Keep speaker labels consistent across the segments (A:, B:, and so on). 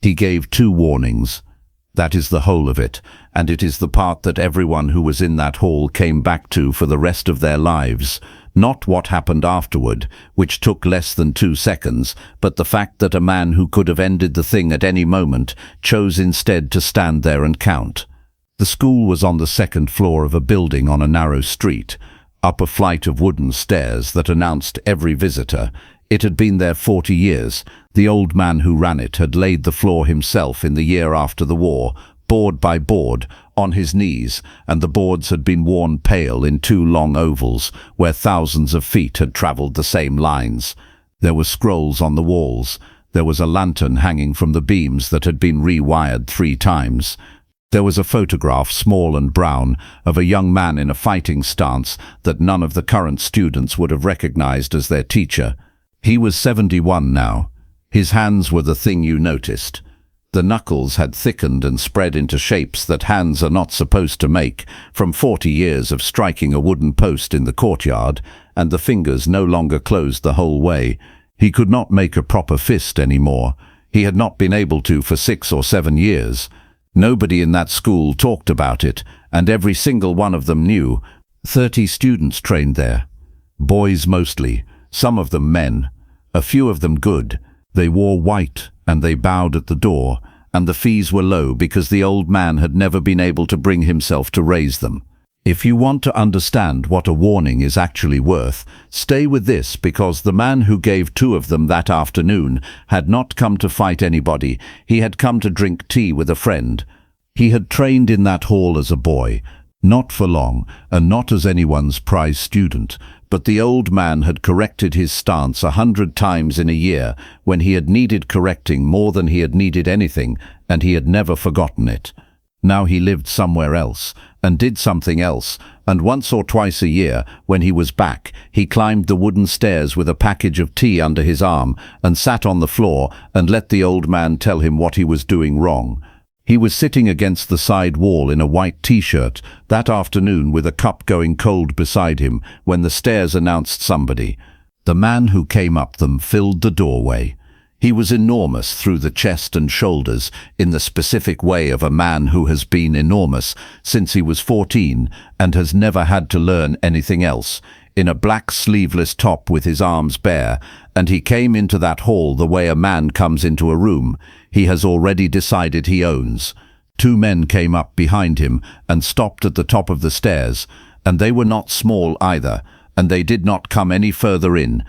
A: He gave 2 warnings. That is the whole of it, and it is the part that everyone who was in that hall came back to for the rest of their lives. Not what happened afterward, which took less than 2 seconds, but the fact that a man who could have ended the thing at any moment chose instead to stand there and count. The school was on the 2nd floor of a building on a narrow street, up a flight of wooden stairs that announced every visitor. It had been there 40 years. The old man who ran it had laid the floor himself in the year after the war, board by board, on his knees, and the boards had been worn pale in 2 long ovals, where thousands of feet had travelled the same lines. There were scrolls on the walls. There was a lantern hanging from the beams that had been rewired 3 times. There was a photograph, small and brown, of a young man in a fighting stance that none of the current students would have recognized as their teacher. He was 71 now. His hands were the thing you noticed. The knuckles had thickened and spread into shapes that hands are not supposed to make, from 40 years of striking a wooden post in the courtyard, and the fingers no longer closed the whole way. He could not make a proper fist anymore. He had not been able to for 6 or 7 years. Nobody in that school talked about it, and every single one of them knew. 30 students trained there. Boys mostly, some of them men, a few of them good. They wore white, and they bowed at the door, and the fees were low because the old man had never been able to bring himself to raise them. If you want to understand what a warning is actually worth, stay with this, because the man who gave 2 of them that afternoon had not come to fight anybody. He had come to drink tea with a friend. He had trained in that hall as a boy, not for long, and not as anyone's prize student, but the old man had corrected his stance 100 times in a year when he had needed correcting more than he had needed anything, and he had never forgotten it. Now he lived somewhere else, and did something else, and once or twice a year, when he was back, he climbed the wooden stairs with a package of tea under his arm, and sat on the floor and let the old man tell him what he was doing wrong. He was sitting against the side wall in a white t-shirt that afternoon with a cup going cold beside him when the stairs announced somebody. The man who came up them filled the doorway. He was enormous through the chest and shoulders, in the specific way of a man who has been enormous since he was 14 and has never had to learn anything else, in a black sleeveless top with his arms bare, and he came into that hall the way a man comes into a room he has already decided he owns. 2 men came up behind him and stopped at the top of the stairs, and they were not small either, and they did not come any further in.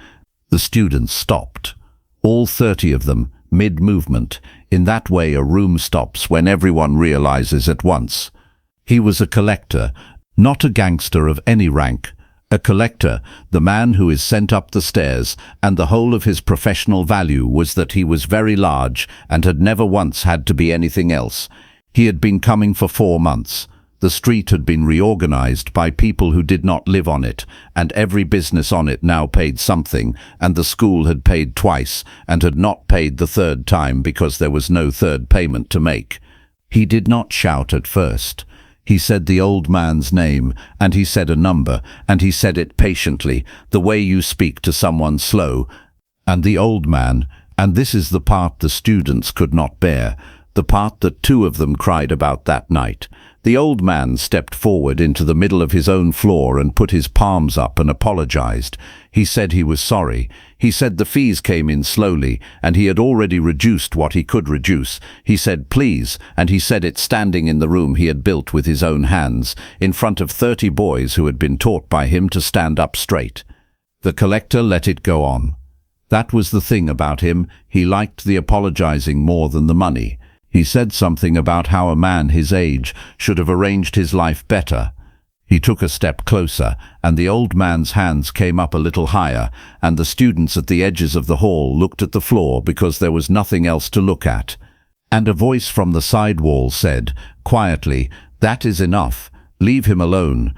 A: The students stopped. All 30 of them, mid-movement. In that way a room stops when everyone realizes at once. He was a collector, not a gangster of any rank. A collector, the man who is sent up the stairs, and the whole of his professional value was that he was very large and had never once had to be anything else. He had been coming for 4 months. The street had been reorganized by people who did not live on it, and every business on it now paid something, and the school had paid twice, and had not paid the 3rd time because there was no 3rd payment to make. He did not shout at first. He said the old man's name, and he said a number, and he said it patiently, the way you speak to someone slow. And the old man, and this is the part the students could not bear, the part that 2 of them cried about that night. The old man stepped forward into the middle of his own floor and put his palms up and apologized. He said he was sorry. He said the fees came in slowly, and he had already reduced what he could reduce. He said please, and he said it standing in the room he had built with his own hands, in front of 30 boys who had been taught by him to stand up straight. The collector let it go on. That was the thing about him. He liked the apologizing more than the money. He said something about how a man his age should have arranged his life better. He took a step closer, and the old man's hands came up a little higher, and the students at the edges of the hall looked at the floor because there was nothing else to look at. And a voice from the side wall said, quietly, "That is enough. Leave him alone."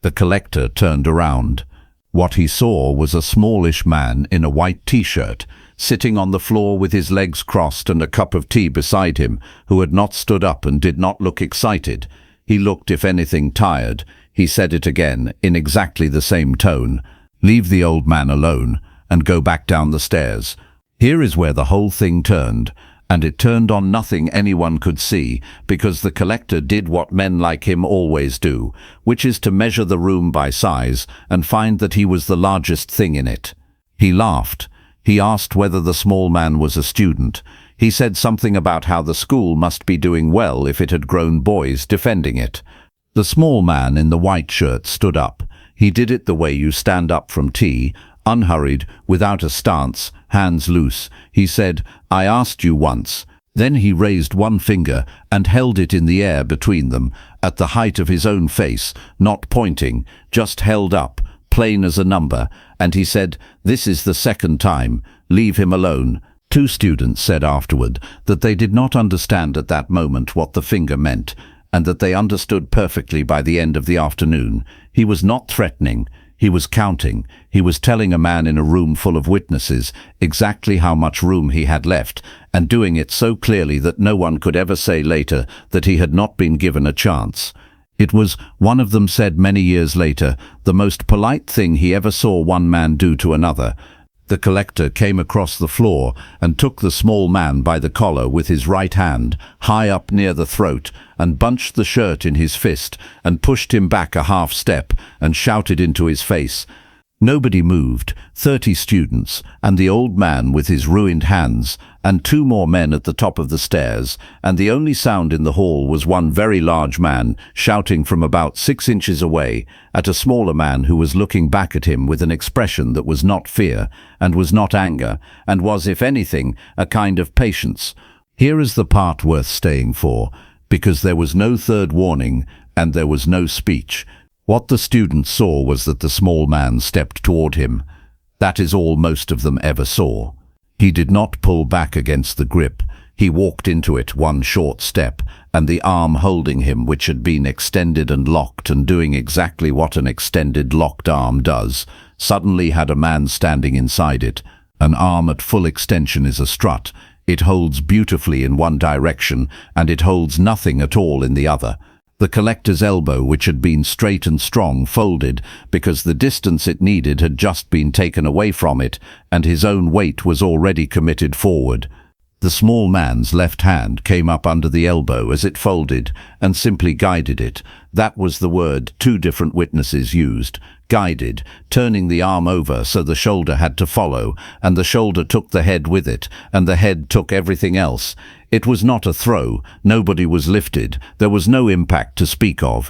A: The collector turned around. What he saw was a smallish man in a white t-shirt, sitting on the floor with his legs crossed and a cup of tea beside him, who had not stood up and did not look excited. He looked, if anything, tired. He said it again, in exactly the same tone. "Leave the old man alone, and go back down the stairs." Here is where the whole thing turned. and it turned on nothing anyone could see, because the collector did what men like him always do, which is to measure the room by size and find that he was the largest thing in it. He laughed. He asked whether the small man was a student. He said something about how the school must be doing well if it had grown boys defending it. The small man in the white shirt stood up. He did it the way you stand up from tea, unhurried, without a stance, hands loose. He said, "I asked you once." Then he raised one finger and held it in the air between them, at the height of his own face, not pointing, just held up, plain as a number, and he said, "This is the second time. Leave him alone." Two students said afterward that they did not understand at that moment what the finger meant, and that they understood perfectly by the end of the afternoon. He was not threatening. He was counting. He was telling a man in a room full of witnesses exactly how much room he had left, and doing it so clearly that no one could ever say later that he had not been given a chance. It was, one of them said many years later, the most polite thing he ever saw one man do to another. The collector came across the floor and took the small man by the collar with his right hand, high up near the throat, and bunched the shirt in his fist and pushed him back a half step and shouted into his face. Nobody moved, 30 students, and the old man with his ruined hands, and two more men at the top of the stairs, and the only sound in the hall was one very large man shouting from about 6 inches away at a smaller man who was looking back at him with an expression that was not fear, and was not anger, and was, if anything, a kind of patience. Here is the part worth staying for, because there was no third warning, and there was no speech. What the students saw was that the small man stepped toward him. That is all most of them ever saw. He did not pull back against the grip. He walked into it one short step, and the arm holding him, which had been extended and locked and doing exactly what an extended locked arm does, suddenly had a man standing inside it. An arm at full extension is a strut. It holds beautifully in one direction, and it holds nothing at all in the other. The collector's elbow, which had been straight and strong, folded because the distance it needed had just been taken away from it, and his own weight was already committed forward. The small man's left hand came up under the elbow as it folded and simply guided it. That was the word two different witnesses used. Guided, turning the arm over so the shoulder had to follow, and the shoulder took the head with it, and the head took everything else. It was not a throw. Nobody was lifted. There was no impact to speak of.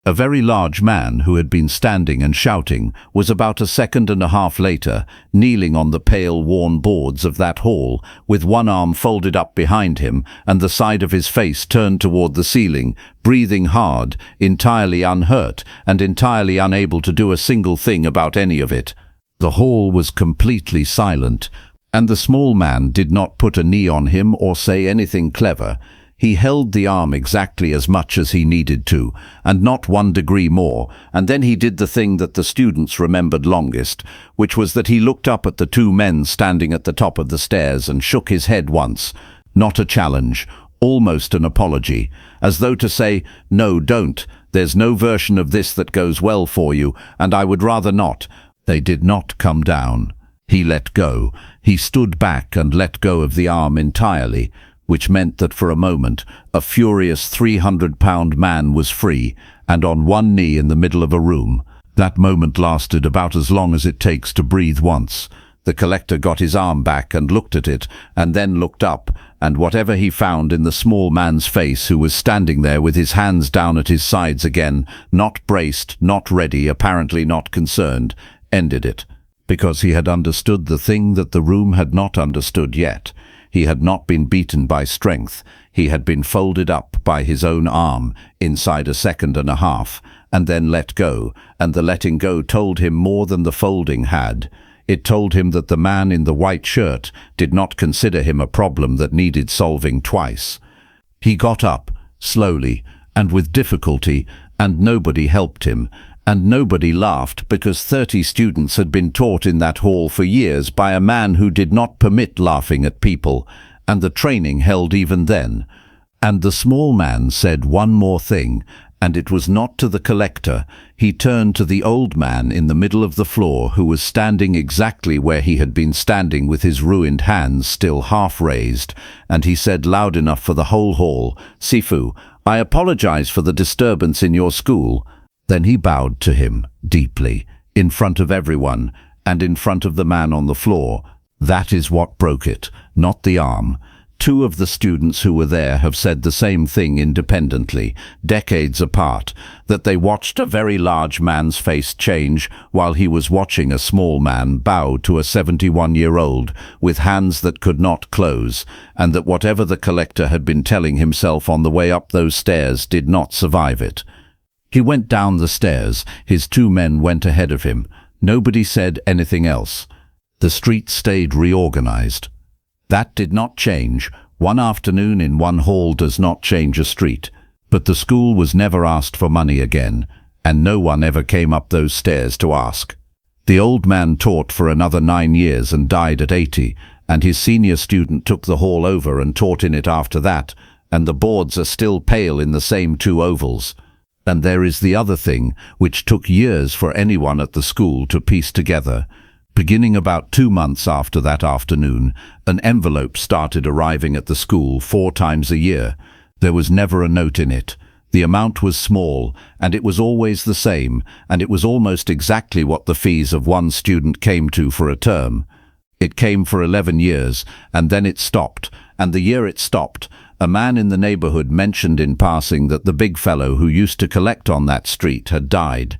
A: A very large man who had been standing and shouting was about a second and a half later kneeling on the pale worn boards of that hall with one arm folded up behind him and the side of his face turned toward the ceiling, breathing hard, entirely unhurt and entirely unable to do a single thing about any of it. The hall was completely silent, and the small man did not put a knee on him or say anything clever. He held the arm exactly as much as he needed to, and not 1 degree more, and then he did the thing that the students remembered longest, which was that he looked up at the two men standing at the top of the stairs and shook his head once. Not a challenge, almost an apology, as though to say, "No, don't. There's no version of this that goes well for you, and I would rather not." They did not come down. He let go. He stood back and let go of the arm entirely, which meant that for a moment a furious 300-pound man was free and on one knee in the middle of a room. That moment lasted about as long as it takes to breathe once. The collector got his arm back and looked at it, and then looked up, and whatever he found in the small man's face, who was standing there with his hands down at his sides again, not braced, not ready, apparently not concerned, ended it. Because he had understood the thing that the room had not understood yet. He had not been beaten by strength. He had been folded up by his own arm inside a second and a half, and then let go, and the letting go told him more than the folding had. It told him that the man in the white shirt did not consider him a problem that needed solving twice. He got up, slowly, and with difficulty, and nobody helped him. And nobody laughed, because 30 students had been taught in that hall for years by a man who did not permit laughing at people, and the training held even then. And the small man said one more thing, And it was not to the collector. He turned to the old man in the middle of the floor, who was standing exactly where he had been standing with his ruined hands still half raised, and he said loud enough for the whole hall, "Sifu, I apologize for the disturbance in your school." Then he bowed to him deeply, in front of everyone, and in front of the man on the floor. That is what broke it, not the arm. Two of the students who were there have said the same thing independently, decades apart, that they watched a very large man's face change while he was watching a small man bow to a 71-year-old with hands that could not close, and that whatever the collector had been telling himself on the way up those stairs did not survive it. He went down the stairs. His two men went ahead of him. Nobody said anything else. The street stayed reorganized. That did not change. One afternoon in one hall does not change a street. But the school was never asked for money again, and no one ever came up those stairs to ask. The old man taught for another 9 years and died at 80, and his senior student took the hall over and taught in it after that, and the boards are still pale in the same 2 ovals. And there is the other thing, which took years for anyone at the school to piece together. Beginning about 2 months after that afternoon, an envelope started arriving at the school 4 times a year. There was never a note in it. The amount was small, and it was always the same, and it was almost exactly what the fees of one student came to for a term. It came for 11 years, and then it stopped, and the year it stopped, a man in the neighborhood mentioned in passing that the big fellow who used to collect on that street had died.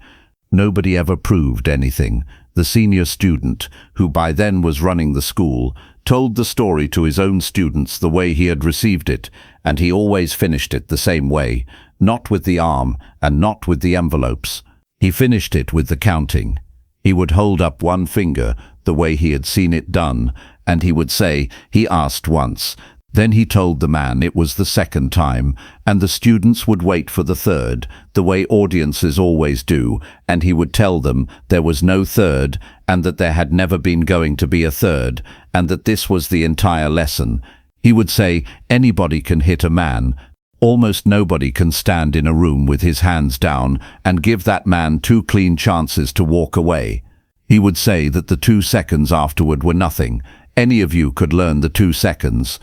A: Nobody ever proved anything. The senior student, who by then was running the school, told the story to his own students the way he had received it, and he always finished it the same way, not with the arm and not with the envelopes. He finished it with the counting. He would hold up one finger, the way he had seen it done, and he would say, "He asked once." Then he told the man it was the 2nd time, and the students would wait for the 3rd, the way audiences always do, and he would tell them there was no 3rd, and that there had never been going to be a 3rd, and that this was the entire lesson. He would say, anybody can hit a man. Almost nobody can stand in a room with his hands down and give that man 2 clean chances to walk away. He would say that the 2 seconds afterward were nothing. Any of you could learn the 2 seconds.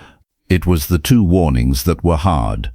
A: It was the 2 warnings that were hard.